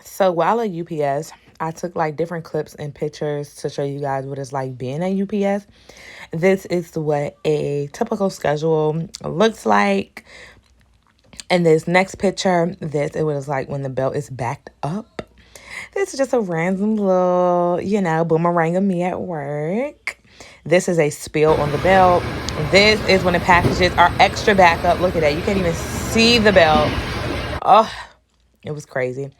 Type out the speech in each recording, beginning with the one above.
So while at UPS, I took like different clips and pictures to show you guys what it's like being at UPS. This is what a typical schedule looks like. And this next picture, this it was like when the belt is backed up. This is just a random little, boomerang of me at work. This is a spill on the belt. This is when the packages are extra back up. Look at that. You can't even see the belt. Oh, it was crazy.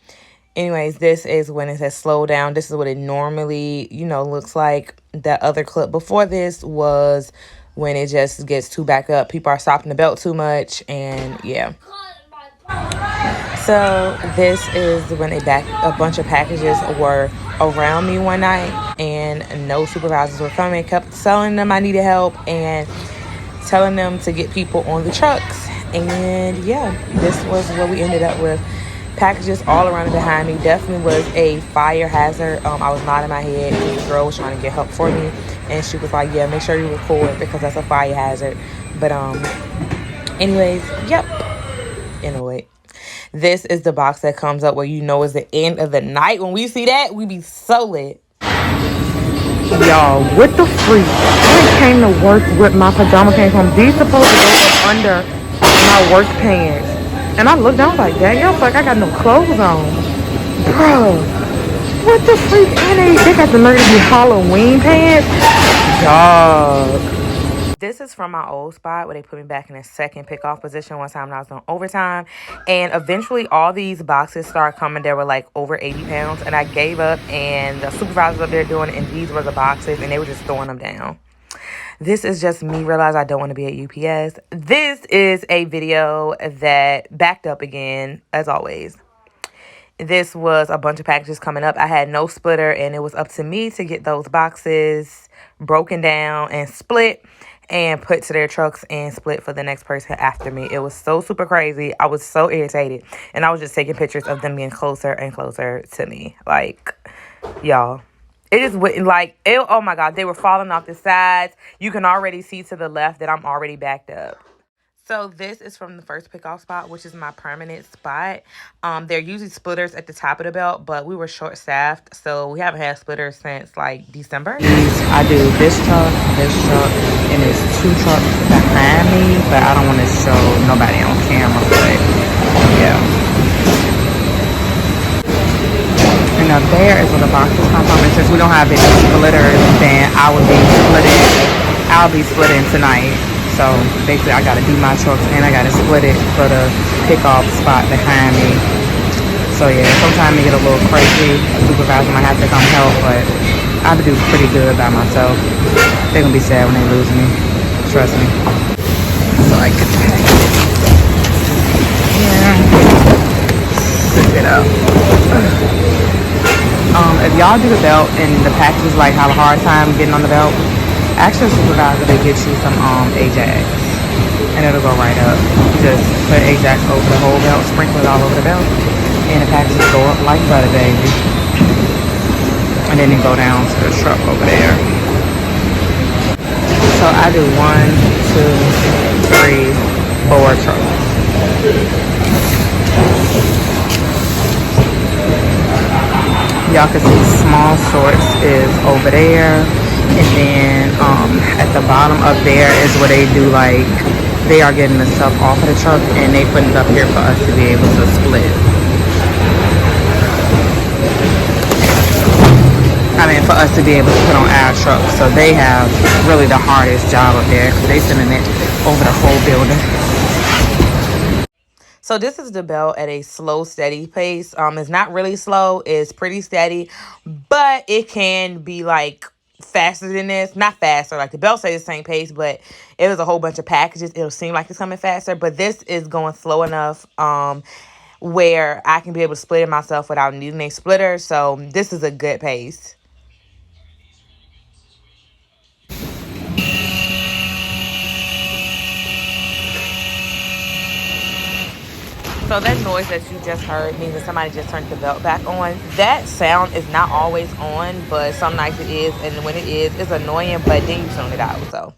Anyways, this is when it says slow down. This is what it normally, looks like. That other clip before this was when it just gets too back up. People are stopping the belt too much, and yeah. So this is when a bunch of packages were around me one night, and no supervisors were coming. Kept telling them I needed help and telling them to get people on the trucks. And yeah, this was what we ended up with. Packages all around and behind me. Definitely was a fire hazard. I was nodding my head because the girl was trying to get help for me, and she was like, yeah, make sure you record because that's a fire hazard. But anyways, yep. Anyway, this is the box that comes up where is the end of the night. When we see that, we be so lit. Y'all, what the freak? I came to work with my pajama pants on. These supposed to go up under my work pants. And I looked down like, dang, I feel like I got no clothes on. Bro, what the freak? And they got the nerve to be Halloween pants? Dog. This is from my old spot where they put me back in a second pickoff position one time when I was on overtime. And eventually all these boxes started coming. They were like over 80 pounds. And I gave up, and the supervisors up there doing it, and these were the boxes, and they were just throwing them down. This is just me realize I don't want to be at UPS. This is a video that backed up again, as always. This was a bunch of packages coming up. I had no splitter, and it was up to me to get those boxes broken down and split and put to their trucks and split for the next person after me. It was so super crazy. I was so irritated, and I was just taking pictures of them getting closer and closer to me. Like, y'all. It just wouldn't oh my God, they were falling off the sides. You can already see to the left that I'm already backed up. So this is from the first pickoff spot, which is my permanent spot. They're usually splitters at the top of the belt, but we were short-staffed, so we haven't had splitters since like December. I do this truck, and there's two trucks behind me, but I don't want to show nobody on camera, but yeah. And up there is where the boxes come from. And since we don't have any splitters, then I'll be splitting tonight. So basically I gotta do my trucks and I gotta split it for the pickoff spot behind me. So yeah, sometimes it get a little crazy. A supervisor might have to come help, but I do pretty good by myself. They're gonna be sad when they lose me. Trust me. So I could zip it up. If y'all do the belt and the packages have a hard time getting on the belt, ask your supervisor to get you some Ajax, and it'll go right up. Just put Ajax over the whole belt, sprinkle it all over the belt, and the packages go up like butter, baby. And then it go down to the truck over there. So I do 1, 2, 3, 4 trucks. Y'all can see small sorts is over there, and then at the bottom up there is where they do they are getting the stuff off of the truck and they put it up here for us to be able to split. For us to be able to put on our truck. So they have really the hardest job up there because they sending it over the whole building. So this is the belt at a slow, steady pace. It's not really slow. It's pretty steady. But it can be faster than this. Not faster. The belt says the same pace, but it was a whole bunch of packages. It'll seem like it's coming faster. But this is going slow enough where I can be able to split it myself without needing a splitter. So this is a good pace. So that noise that you just heard means that somebody just turned the belt back on. That sound is not always on, but some nights it is. And when it is, it's annoying, but then you tune it out. So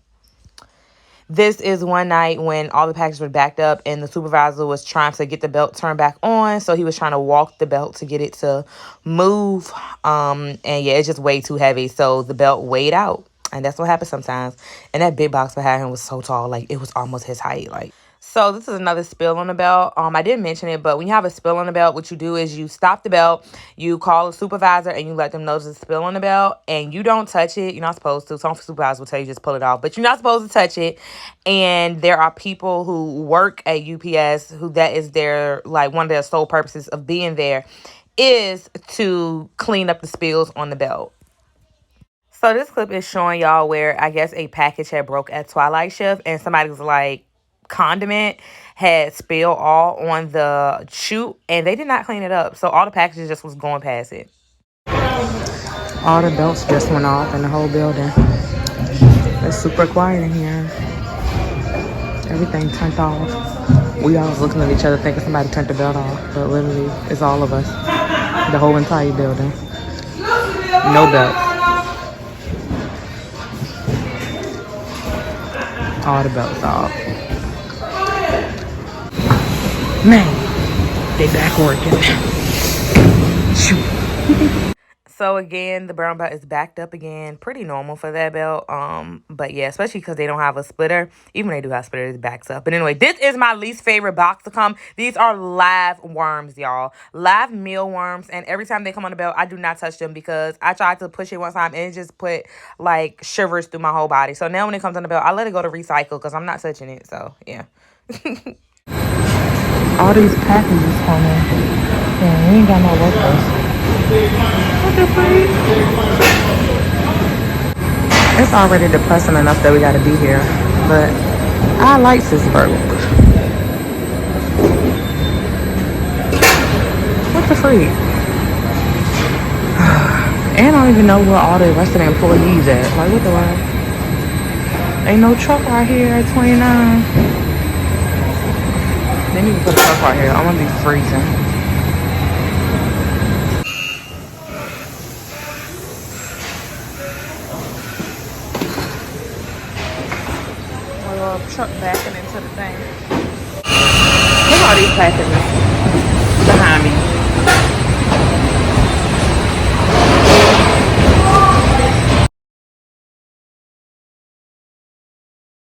This is one night when all the packages were backed up and the supervisor was trying to get the belt turned back on. So he was trying to walk the belt to get it to move. And yeah, it's just way too heavy. So the belt weighed out. And that's what happens sometimes. And that big box behind him was so tall, like it was almost his height. Like, so this is another spill on the belt. I didn't mention it, but when you have a spill on the belt, what you do is you stop the belt, you call a supervisor, and you let them know there's a spill on the belt, and you don't touch it. You're not supposed to. Some supervisors will tell you just pull it off, but you're not supposed to touch it. And there are people who work at UPS who that is their, like, one of their sole purposes of being there is to clean up the spills on the belt. So this clip is showing y'all where I guess a package had broke at Twilight Shift and somebody was like, condiment had spilled all on the chute and they did not clean it up. So all the packages just was going past it. All the belts just went off in the whole building. It's super quiet in here. Everything turned off. We all was looking at each other thinking somebody turned the belt off, but literally it's all of us. The whole entire building. No belt. All the belts off. Man, they back working. Shoot. So again, the brown belt is backed up again. Pretty normal for that belt. But yeah, especially because they don't have a splitter. Even when they do have splitters, it backs up. But anyway, this is my least favorite box to come. These are live worms, y'all. Live mealworms. And every time they come on the belt, I do not touch them because I tried to push it one time and it just put like shivers through my whole body. So now when it comes on the belt, I let it go to recycle because I'm not touching it. So yeah. All these packages coming. Yeah, we ain't got no workers. What the freak? It's already depressing enough that we gotta be here, but I like this burger. What the freak? And I don't even know where all the rest of the employees at. Like, what the fuck? Ain't no truck right here at 29. They need to put a truck right here. I'm gonna be freezing. Truck backing into the thing. Look at all these packages.